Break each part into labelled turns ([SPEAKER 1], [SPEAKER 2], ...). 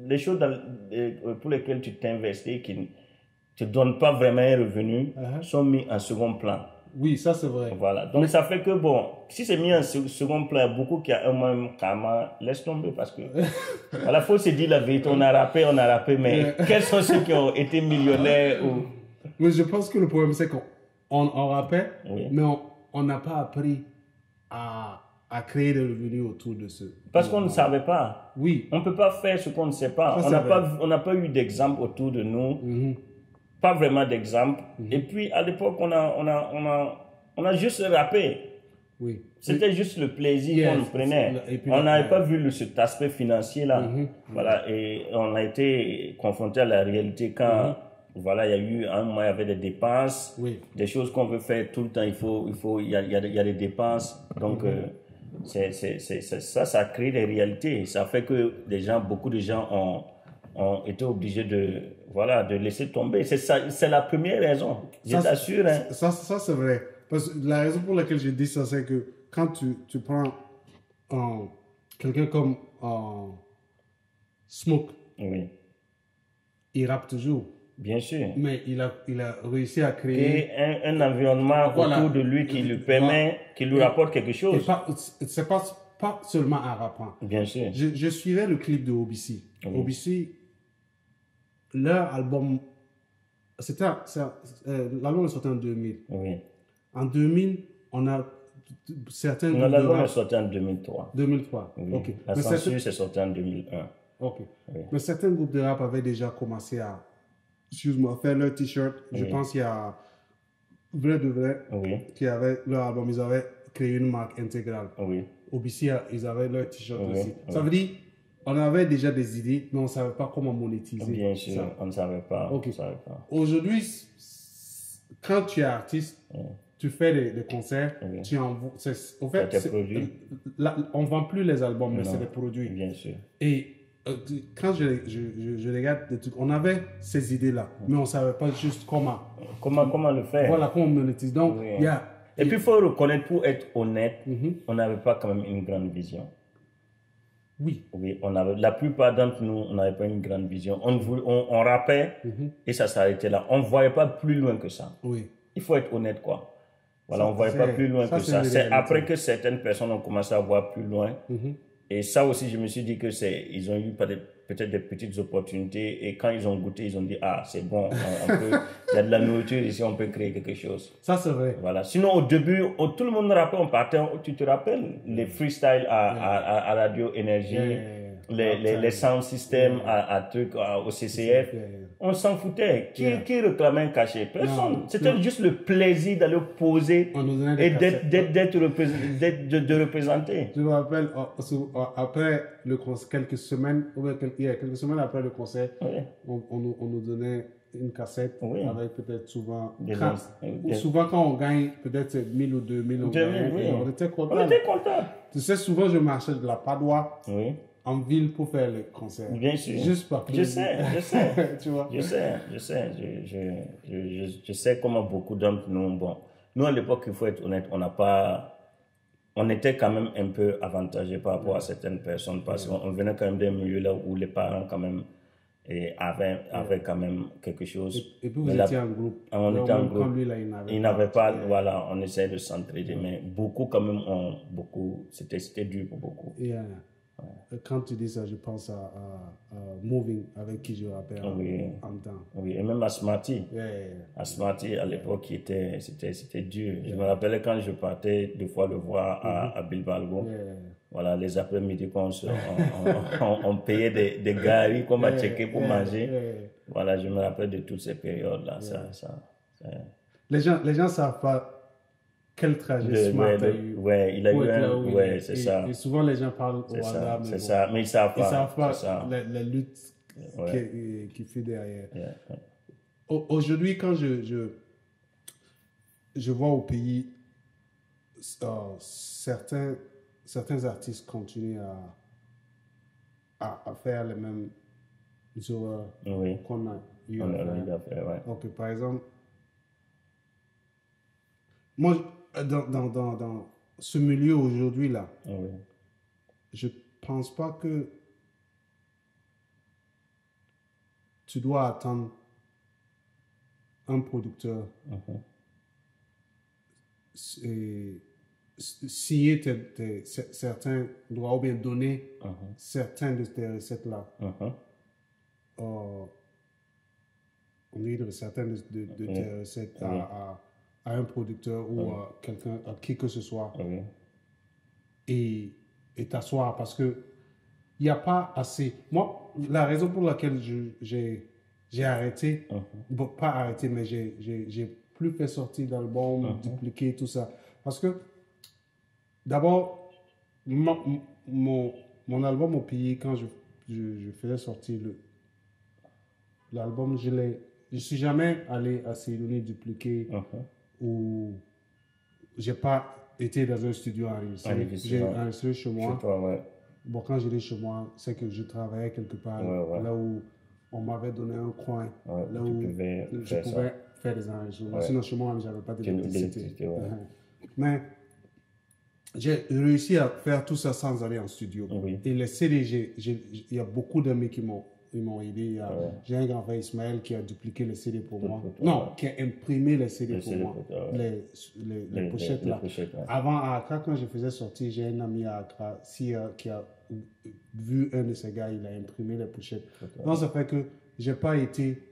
[SPEAKER 1] les choses pour lesquelles tu t'investis, qui ne te donnent pas vraiment un revenu, sont mis en second plan.
[SPEAKER 2] Oui, ça c'est vrai.
[SPEAKER 1] Voilà. Donc ça fait que bon, si c'est mis en second plan, beaucoup qui a un même karma, laisse tomber parce que voilà, faut se dire la vérité. On a rappé, mais quels sont ceux qui ont été millionnaires ou...
[SPEAKER 2] Mais je pense que le problème c'est qu'on rappelle,
[SPEAKER 1] Oui.
[SPEAKER 2] mais on n'a pas appris à créer des revenus autour de ce.
[SPEAKER 1] Parce qu'on ne savait pas.
[SPEAKER 2] Oui.
[SPEAKER 1] On ne peut pas faire ce qu'on ne sait pas.
[SPEAKER 2] Ça,
[SPEAKER 1] On n'a pas eu d'exemple autour de nous. Pas vraiment d'exemple. Et puis, à l'époque, on a juste rappé.
[SPEAKER 2] Oui.
[SPEAKER 1] C'était juste le plaisir qu'on prenait. On n'avait pas vu cet aspect financier-là. Voilà. Et on a été confronté à la réalité quand, voilà, il y a eu un moment, il y avait des dépenses, des choses qu'on veut faire tout le temps. Il y a des dépenses. Donc, ça crée des réalités. Ça fait que beaucoup de gens ont été obligés de laisser tomber. C'est la première raison. Je t'assure. Hein.
[SPEAKER 2] Ça c'est vrai. Parce que la raison pour laquelle je dis ça, c'est que quand tu prends quelqu'un comme Smoke,
[SPEAKER 1] oui.
[SPEAKER 2] Il rappe toujours.
[SPEAKER 1] Bien sûr.
[SPEAKER 2] Mais il a réussi à créer
[SPEAKER 1] un environnement autour de lui qui lui permet, qui lui rapporte quelque chose.
[SPEAKER 2] C'est pas seulement en rappant.
[SPEAKER 1] Bien sûr.
[SPEAKER 2] Je suivais le clip de OBC. OBC, leur album, l'album est sorti en 2000.
[SPEAKER 1] Oui.
[SPEAKER 2] En 2000, on a certains groupes
[SPEAKER 1] l'album est sorti en 2003.
[SPEAKER 2] 2003,
[SPEAKER 1] oui.
[SPEAKER 2] Ok.
[SPEAKER 1] La censure, c'est sorti en 2001.
[SPEAKER 2] Ok. Oui. Mais certains groupes de rap avaient déjà commencé à, faire leur t-shirt. Je pense qu'il y a Vrai de Vrai qui avait leur album, ils avaient créé une marque intégrale. OBC, ils avaient leur t-shirt aussi. Ça veut dire, on avait déjà des idées, mais on ne savait pas comment monétiser.
[SPEAKER 1] Bien sûr, ça. On ne savait pas.
[SPEAKER 2] Okay. Aujourd'hui, quand tu es artiste, tu fais des concerts, tu envoies. En fait, on ne vend plus les albums, mais c'est des produits.
[SPEAKER 1] Bien sûr.
[SPEAKER 2] Et quand je regarde des trucs, on avait ces idées-là, mais on ne savait pas juste comment
[SPEAKER 1] le faire.
[SPEAKER 2] Voilà, comment on monétise. Donc, il y a.
[SPEAKER 1] Et puis, il faut reconnaître, pour être honnête, on n'avait pas quand même une grande vision.
[SPEAKER 2] Oui.
[SPEAKER 1] La plupart d'entre nous, on n'avait pas une grande vision. On rappait et ça s'arrêtait là. On ne voyait pas plus loin que ça.
[SPEAKER 2] Oui.
[SPEAKER 1] Il faut être honnête, quoi. Voilà, on ne voyait pas plus loin que ça. C'est après que certaines personnes ont commencé à voir plus loin. Et ça aussi, je me suis dit que ils ont eu peut-être des petites opportunités. Et quand ils ont goûté, ils ont dit, ah, c'est bon, il y a de la nourriture ici, on peut créer quelque chose.
[SPEAKER 2] Ça, c'est vrai.
[SPEAKER 1] Voilà. Sinon, au début, tout le monde rappelait, on partait, tu te rappelles, les freestyles à Radio Énergie, les sound systems au CCF. On s'en foutait. Qui réclamait un cachet? Personne. C'était juste le plaisir d'aller poser et de représenter.
[SPEAKER 2] Je me rappelle, après le concert, quelques semaines après le concert, on nous donnait une cassette avec peut-être souvent quand on gagne peut-être 1000 ou 2000, on était content. Tu sais, souvent je marchais de la Padoie en ville pour faire les concerts.
[SPEAKER 1] Bien sûr.
[SPEAKER 2] Juste par plaisir.
[SPEAKER 1] Je sais.
[SPEAKER 2] Tu vois?
[SPEAKER 1] Je sais comment beaucoup d'entre nous, nous à l'époque, il faut être honnête, on était quand même un peu avantagés par rapport à certaines personnes parce qu'on venait quand même d'un milieu là où les parents quand même avaient quand même quelque chose.
[SPEAKER 2] Et puis vous étiez en groupe.
[SPEAKER 1] On était en groupe.
[SPEAKER 2] Lui, là,
[SPEAKER 1] il n'avait pas, voilà, on essayait de s'entraider, mais beaucoup quand même c'était dur pour beaucoup.
[SPEAKER 2] Quand tu dis ça, je pense à Moving, avec qui je rappelle en temps.
[SPEAKER 1] Oui, et même à Smarty. Smarty, à l'époque, c'était dur. Je me rappelais quand je partais deux fois le voir à Bilbao. Voilà, les après-midi, on payait des garis qu'on m'a checké pour manger. Voilà, je me rappelle de toutes ces périodes-là.
[SPEAKER 2] Les gens ne savent pas quel trajet Smart a eu.
[SPEAKER 1] Il a eu c'est ça.
[SPEAKER 2] Et souvent, les gens parlent au hasard.
[SPEAKER 1] C'est ça, mais ils ne savent pas.
[SPEAKER 2] Ils ne savent pas la lutte qui fait derrière. Aujourd'hui, quand je vois au pays, certains artistes continuent à faire les mêmes horreurs qu'on a eu à faire. Ok, par exemple, moi, dans ce milieu aujourd'hui là, je pense pas que tu dois attendre un producteur et signer certains droits ou bien donner certains de tes recettes-là. On dit certaines de tes recettes à un producteur ou à quelqu'un, à qui que ce soit. Et t'asseoir parce que il n'y a pas assez. Moi, la raison pour laquelle j'ai arrêté, bon, pas arrêté, mais j'ai plus fait sortir d'albums, dupliquer, tout ça. Parce que, d'abord, mon album au pays, quand je faisais sortir l'album, je suis jamais allé à Cédonie dupliquer ou j'ai pas été dans un studio enregistré. J'ai enregistré chez moi.
[SPEAKER 1] Chez toi, ouais.
[SPEAKER 2] Bon, quand j'étais chez moi, c'est que je travaillais quelque part, là où on m'avait donné un coin, là où je pouvais faire des enregistrements. Sinon, chez moi, je n'avais pas d'électricité. Mais j'ai réussi à faire tout ça sans aller en studio. Et les CD, il y a beaucoup d'amis qui m'ont aidé. J'ai un grand frère, Ismaël, qui a dupliqué les CD pour moi. Non, qui a imprimé les CD pour moi. Les pochettes là. Avant, à Accra, quand je faisais sortir, j'ai un ami à Accra qui a vu un de ces gars, il a imprimé les pochettes. Donc, ça fait que je n'ai pas été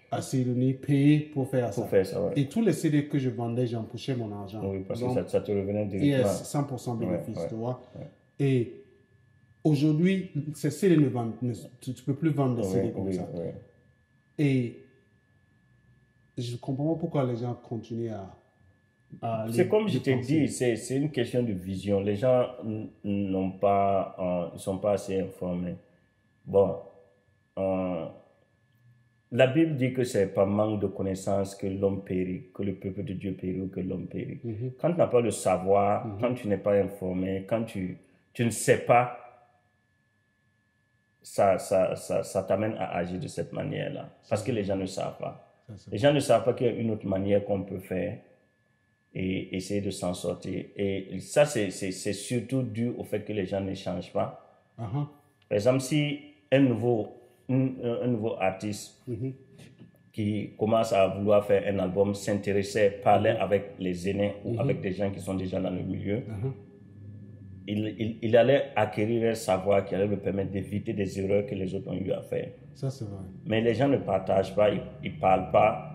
[SPEAKER 2] assez donné, payé pour faire ça. Et tous les CD que je vendais, j'empochais mon argent.
[SPEAKER 1] Oui, parce que ça te revenait directement.
[SPEAKER 2] 100% bénéfice, tu vois. Et aujourd'hui, ces CD ne vendent, tu ne peux plus vendre des CD comme ça. Et je ne comprends pas pourquoi les gens continuent à
[SPEAKER 1] c'est comme je t'ai dit, c'est une question de vision. Les gens ne sont pas assez informés. Bon, la Bible dit que c'est par manque de connaissances que l'homme périt, que le peuple de Dieu périt ou que l'homme périt. Quand tu n'as pas le savoir, quand tu n'es pas informé, quand tu ne sais pas, ça t'amène à agir de cette manière-là. Parce que les gens ne savent pas. Les gens ne savent pas qu'il y a une autre manière qu'on peut faire et essayer de s'en sortir. Et ça, c'est surtout dû au fait que les gens ne changent pas. Par exemple, si un nouveau artiste qui commence à vouloir faire un album s'intéressait, parlait avec les aînés ou avec des gens qui sont déjà dans le milieu, il allait acquérir un savoir qui allait lui permettre d'éviter des erreurs que les autres ont eu à faire.
[SPEAKER 2] Ça, c'est vrai.
[SPEAKER 1] Mais les gens ne partagent pas, ils ne parlent pas.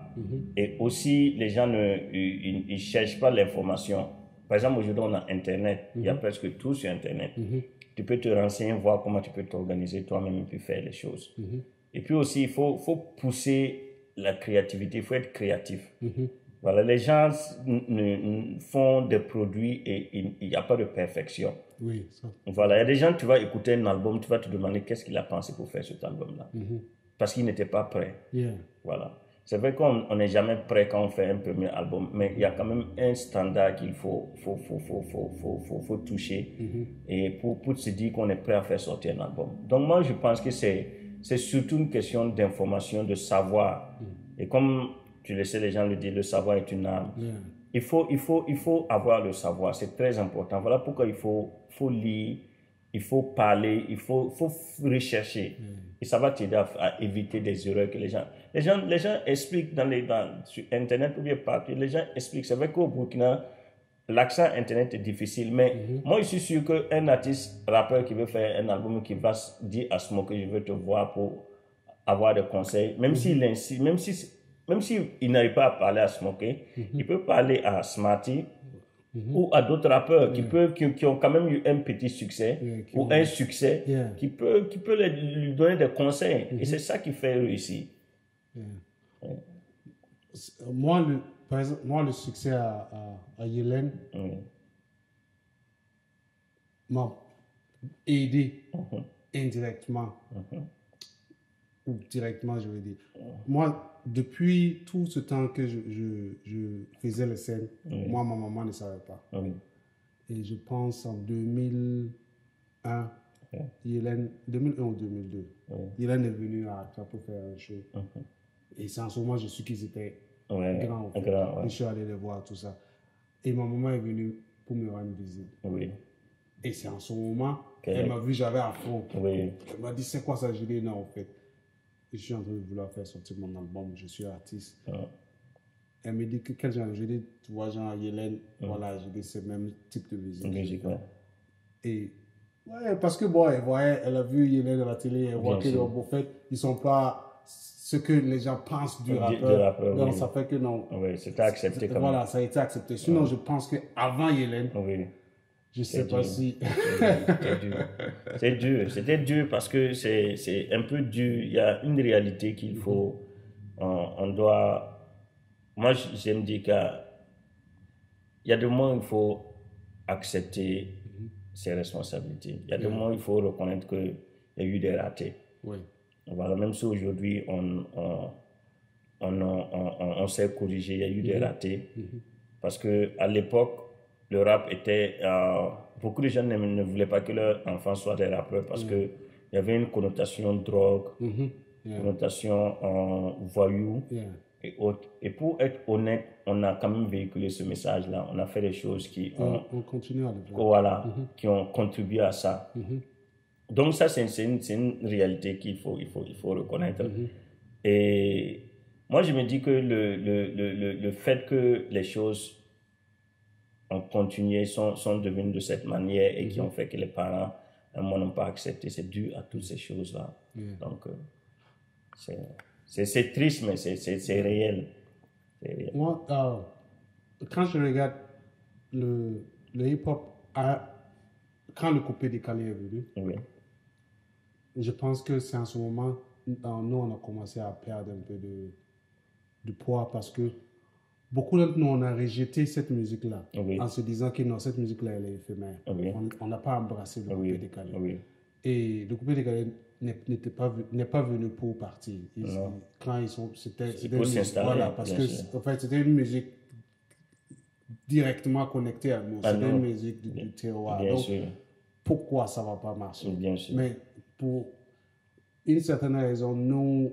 [SPEAKER 1] Et aussi, les gens ne cherchent pas l'information. Par exemple, aujourd'hui, on a Internet. Il y a presque tout sur Internet. Tu peux te renseigner, voir comment tu peux t'organiser toi-même et puis faire les choses. Et puis aussi, il faut pousser la créativité, il faut être créatif. Voilà, les gens font des produits et il n'y a pas de perfection.
[SPEAKER 2] Oui, ça.
[SPEAKER 1] Voilà, il y a des gens, tu vas écouter un album, tu vas te demander qu'est-ce qu'il a pensé pour faire cet album-là. Parce qu'il n'était pas prêt. Voilà. C'est vrai qu'on n'est jamais prêt quand on fait un premier album, mais il y a quand même un standard qu'il faut toucher et pour se dire qu'on est prêt à faire sortir un album. Donc moi, je pense que c'est surtout une question d'information, de savoir. Et comme tu le sais, les gens le disent, le savoir est une arme. Il faut avoir le savoir, c'est très important. Voilà pourquoi il faut lire, il faut parler, il faut rechercher. Et ça va t'aider à éviter des erreurs que les gens expliquent sur Internet ou bien partout. Les gens expliquent. C'est vrai qu'au Burkina, l'accès à Internet est difficile, mais moi, je suis sûr qu'un artiste rappeur qui veut faire un album, qui va dire à Smoke que je veux te voir pour avoir des conseils, même s'il insiste, même s'il n'arrive pas à parler à Smoke, il peut parler à Smarty, ou à d'autres rappeurs qui ont quand même eu un petit succès ou un succès qui peut lui donner des conseils. Et c'est ça qui fait réussir.
[SPEAKER 2] Par exemple, moi, le succès à Yélène m'a aidé indirectement ou directement, je veux dire. Moi, depuis tout ce temps que je faisais les scènes, moi, ma maman ne savait pas. Et je pense en 2001, Yélène, 2001 ou 2002, Yélène est venue à Accra pour faire un show. Et c'est en ce moment, je suis qu'ils étaient grands. En fait. Je suis allé les voir, tout ça. Et ma maman est venue pour me rendre visite. Et c'est en ce moment, elle m'a vu, j'avais à fond. Elle m'a dit, c'est quoi ça? Je lui ai dit, non, en fait. je suis en train de vouloir faire sortir mon album, je suis artiste. Elle me dit que quel genre, je dis, tu vois, genre Yélène, voilà, je dis, c'est le même type de musique. Et, ouais, parce que bon, elle a vu Yélène à la télé, elle voit que, en fait, ils sont pas ce que les gens pensent du rappeur. Donc, ça fait que non.
[SPEAKER 1] Oui, c'était accepté comme
[SPEAKER 2] voilà, ça a été accepté. Sinon, je pense qu'avant Yélène, je sais pas si.
[SPEAKER 1] C'est dur. C'était dur parce que c'est un peu dur. Il y a une réalité qu'il faut. On doit. Moi, j'aime dire qu'il y a des moments où il faut accepter ses responsabilités. Il y a des moments où il faut reconnaître qu'il y a eu des ratés. Voilà, même si aujourd'hui on s'est corrigé, il y a eu des ratés. Parce qu'à l'époque, le rap était. Beaucoup de gens ne voulaient pas que leurs enfants soient des rappeurs parce qu'il y avait une connotation drogue, connotation voyou et autres. Et pour être honnête, on a quand même véhiculé ce message-là. On a fait des choses qui ont.
[SPEAKER 2] On continue à le faire.
[SPEAKER 1] Voilà, qui ont contribué à ça. Donc, ça, c'est une réalité qu'il faut reconnaître. Et moi, je me dis que le fait que les choses ont continué, sont devenues de cette manière et qui ont fait que les parents, à un moment, n'ont pas accepté, c'est dû à toutes ces choses-là. Donc, c'est triste, mais c'est réel.
[SPEAKER 2] Moi, quand je regarde le hip-hop, quand le coupé décalé est venu, je pense que c'est en ce moment, nous, on a commencé à perdre un peu de poids parce que beaucoup d'entre nous, on a rejeté cette musique-là en se disant que non, cette musique-là, elle est éphémère. On n'a pas embrassé le coupé décalé. Et le coupé décalé n'est pas venu pour partir. Quand ils sont, c'était
[SPEAKER 1] pour s'installer.
[SPEAKER 2] Voilà, parce que en fait, c'était une musique directement connectée à nous. C'était une musique du terroir. Donc, pourquoi ça ne va pas marcher? Mais pour une certaine raison, nous,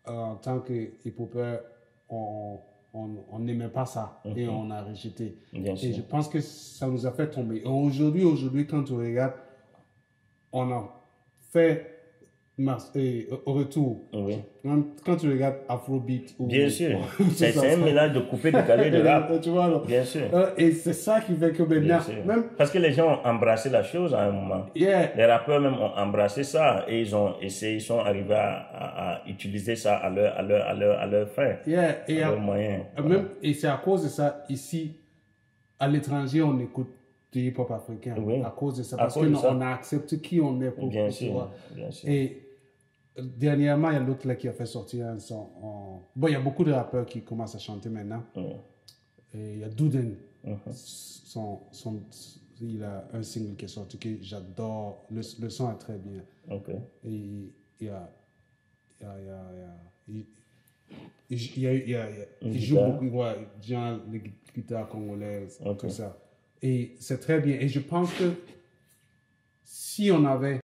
[SPEAKER 2] en tant que hip-hopers, on n'aimait pas ça et on a rejeté. Et je pense que ça nous a fait tomber. Et aujourd'hui, quand tu regardes, on a fait au retour. Quand tu regardes Afrobeat.
[SPEAKER 1] Bien sûr. C'est un mélange de coupé décalé de rap.
[SPEAKER 2] Tu vois, alors.
[SPEAKER 1] Bien sûr.
[SPEAKER 2] Et c'est ça qui fait que maintenant. Même...
[SPEAKER 1] Parce que les gens ont embrassé la chose à un moment. Les rappeurs même ont embrassé ça et ils ont essayé, ils sont arrivés à utiliser ça à leur fin. À leur moyen.
[SPEAKER 2] Et c'est à cause de ça, ici, à l'étranger, on écoute du hip-hop africain. À cause de ça. Parce qu'on a accepté qui on est pour
[SPEAKER 1] bien sûr.
[SPEAKER 2] Et dernièrement, il y a l'autre là qui a fait sortir un son. Bon, il y a beaucoup de rappeurs qui commencent à chanter maintenant. Et il y a Duden. Il a un single qui est sorti que j'adore. Le son est très bien. Et il joue beaucoup, genre les guitares congolaises, tout ça. Et c'est très bien. Et je pense que si on avait